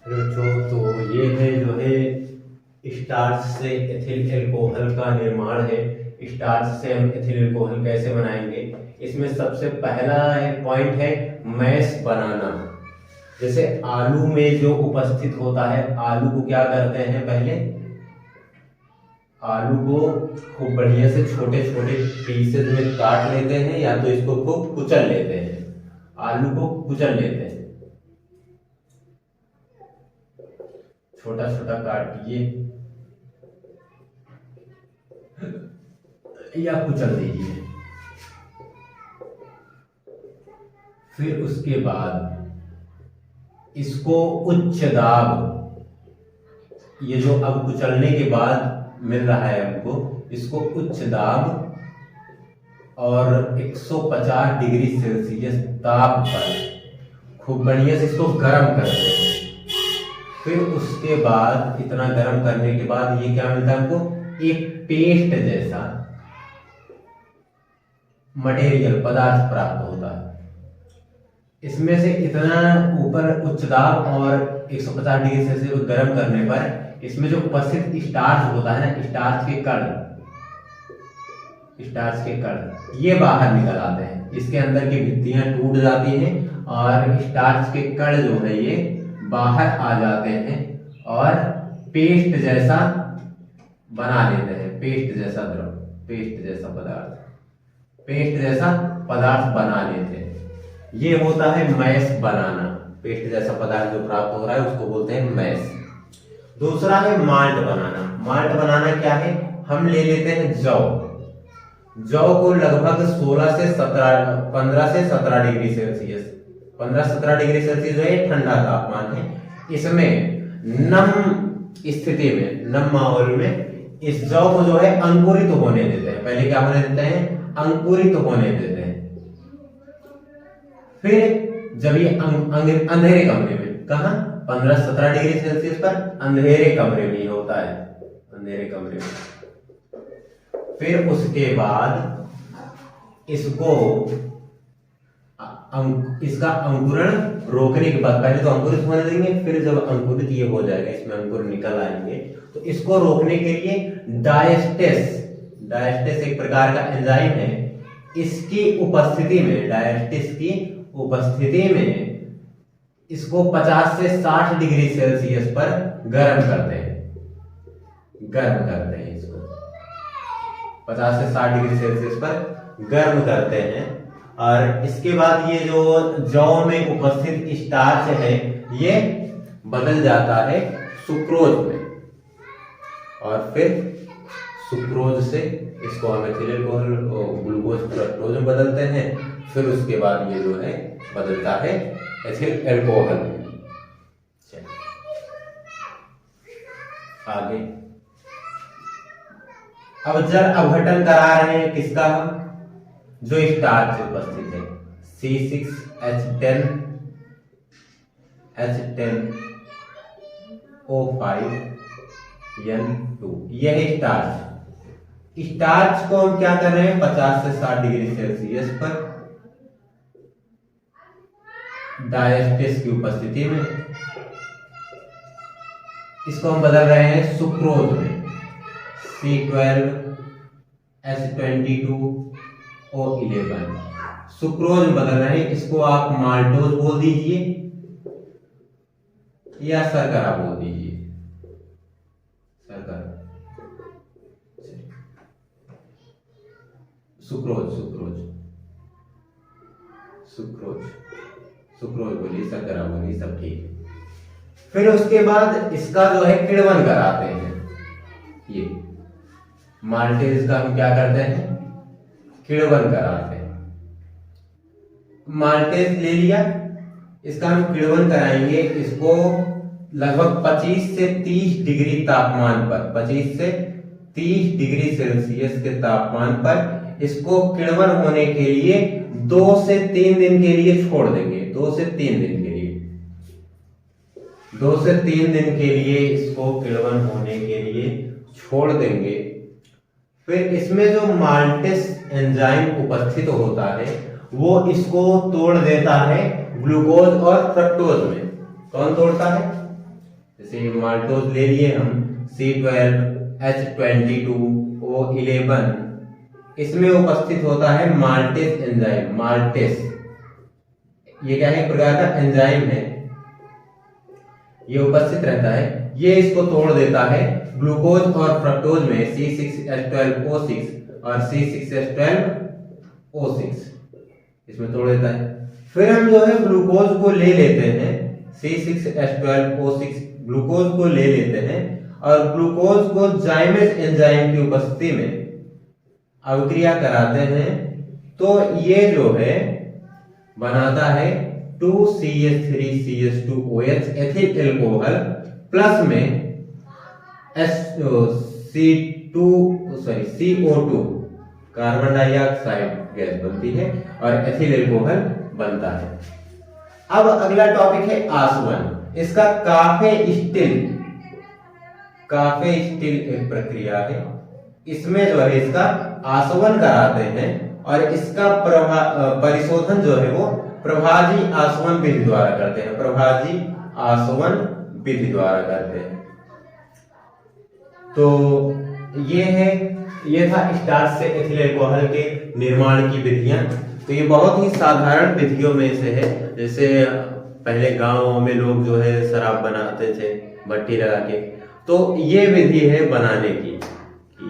बच्चों, तो ये है जो है स्टार्च से एथिल अल्कोहल का निर्माण है। स्टार्च से हम एथिल अल्कोहल कैसे बनाएंगे? इसमें सबसे पहला पॉइंट है मैश बनाना। जैसे आलू में जो उपस्थित होता है, आलू को क्या करते हैं, पहले आलू को खूब बढ़िया से छोटे छोटे पीसेस में काट लेते हैं, या तो इसको खूब कुचल लेते हैं। आलू को कुचल लेते हैं, छोटा छोटा काटिए या कुचल दीजिए। फिर उसके बाद इसको उच्च दाब, ये जो अब कुचलने के बाद मिल रहा है हमको, इसको उच्च दाब और 150 डिग्री सेल्सियस ताप पर खूब बढ़िया से इसको गर्म करते हैं। फिर उसके बाद इतना गर्म करने के बाद ये क्या मिलता है हमको, एक पेस्ट जैसा मटेरियल पदार्थ प्राप्त होता है। इसमें से इतना ऊपर उच्च दाब और 150 डिग्री सेल्सियस गर्म करने पर इसमें जो उपस्थित स्टार्च होता है ना, स्टार्च के कण ये बाहर निकल आते हैं। इसके अंदर की भित्तियां टूट जाती हैं और स्टार्च के कण जो है ये बाहर आ जाते हैं और पेस्ट जैसा बना लेते हैं। पेस्ट जैसा द्रव, पेस्ट जैसा पदार्थ बना लेते हैं। ये होता है मैश बनाना। पेस्ट जैसा पदार्थ जो प्राप्त हो रहा है उसको बोलते हैं मैश। दूसरा है माल्ट बनाना। माल्ट बनाना क्या है, हम ले लेते हैं जौ को लगभग 15 से 17 डिग्री सेल्सियस, 15-17 डिग्री सेल्सियस जो है ठंडा तापमान है। इसमें नम स्थिति में, नम माहौल में इस जौ को जो है अंकुरित होने देते हैं। पहले क्या होने देते हैं, अंकुरित होने देते हैं। फिर जब ये अंधेरे कमरे में, कहा 15-17 डिग्री सेल्सियस पर अंधेरे कमरे में होता है, अंधेरे कमरे में। फिर उसके बाद इसको इसका अंकुरण रोकने के बाद, पहले तो अंकुरित होने देंगे, फिर जब अंकुरित ये हो जाएगा, इसमें अंकुर निकल आएंगे, तो इसको रोकने के लिए डायस्टेस एक प्रकार का एंजाइम है। इसकी उपस्थिति में, डायस्टेस की उपस्थिति में इसको 50 से 60 डिग्री सेल्सियस पर गर्म करते हैं। इसको 50 से 60 डिग्री सेल्सियस पर गर्म करते हैं। और इसके बाद ये जो जौ में उपस्थित स्टार्च है ये बदल जाता है सुक्रोज में, और फिर सुक्रोज से इसको हम एथिल अल्कोहल ग्लूकोज फ्रक्टोज में बदलते हैं। फिर उसके बाद ये जो है बदलता है एथिल अल्कोहल में। आगे अब जल अपघटन करा रहे हैं किसका, हम जो स्टार्च उपस्थित है, C6H10O5N2, यह स्टार्च को हम क्या कर रहे हैं, 50 से 60 डिग्री सेल्सियस पर डायस्टेस की उपस्थिति में इसको हम बदल रहे हैं सुक्रोज में, C12H22O11 सुक्रोज में बदल रहे हैं। इसको आप माल्टोज बोल दीजिए या शर्करा बोल दीजिए, शर्करा, सुक्रोज बोलिए, शर्करा बोलिए, सब ठीक है। फिर उसके बाद इसका जो है किण्वन कराते हैं। ये माल्टेज का हम क्या करते हैं, किण्वन कराते हैं। माल्टेज ले लिया, इसका हम किण्वन कराएंगे। इसको लगभग 25 से 30 डिग्री तापमान पर, 25 से 30 डिग्री सेल्सियस के तापमान पर इसको किण्वन होने के लिए 2 से 3 दिन के लिए छोड़ देंगे। 2 से 3 दिन के लिए, 2 से 3 दिन के लिए इसको किण्वन होने के लिए छोड़ देंगे। फिर इसमें जो माल्टेस एंजाइम उपस्थित होता है वो इसको तोड़ देता है ग्लूकोज और फ्रक्टोज में। कौन तोड़ता है, जैसे माल्टोज ले लिए हम C12H22O11, इसमें उपस्थित होता है माल्टेस एंजाइम। माल्टेस ये क्या है, एक प्रकार का एंजाइम है, ये उपस्थित रहता है, ये इसको तोड़ देता है ग्लूकोज और फ्रक्टोज में C6H12O6 और C6H12O6, इसमें तोड़ देता है। फिर हम जो है ग्लूकोज को ले लेते हैं, C6H12O6 ग्लूकोज को ले लेते हैं और ग्लूकोज को जाइमेस एंजाइम की उपस्थिति में अभिक्रिया कराते हैं, तो ये जो है बनाता है 2CH3CH2OH एथिल एल्कोहल प्लस में CO2 कार्बन डाइऑक्साइड गैस बनती है और एथिल एल्कोहल बनता है। अब अगला टॉपिक है आसवन। इसका काफे स्टिल एक प्रक्रिया है, इसमें जो है इसका आसवन कराते हैं और इसका परिशोधन जो है वो प्रभाजी आसवन विधि द्वारा करते हैं, प्रभाजी आसवन विधि द्वारा करते हैं। तो ये था स्टार्च से एथिल अल्कोहल के निर्माण की विधियां। तो ये बहुत ही साधारण विधियों में से है। जैसे पहले गांवों में लोग जो है शराब बनाते थे भट्टी लगा के, तो ये विधि है बनाने की।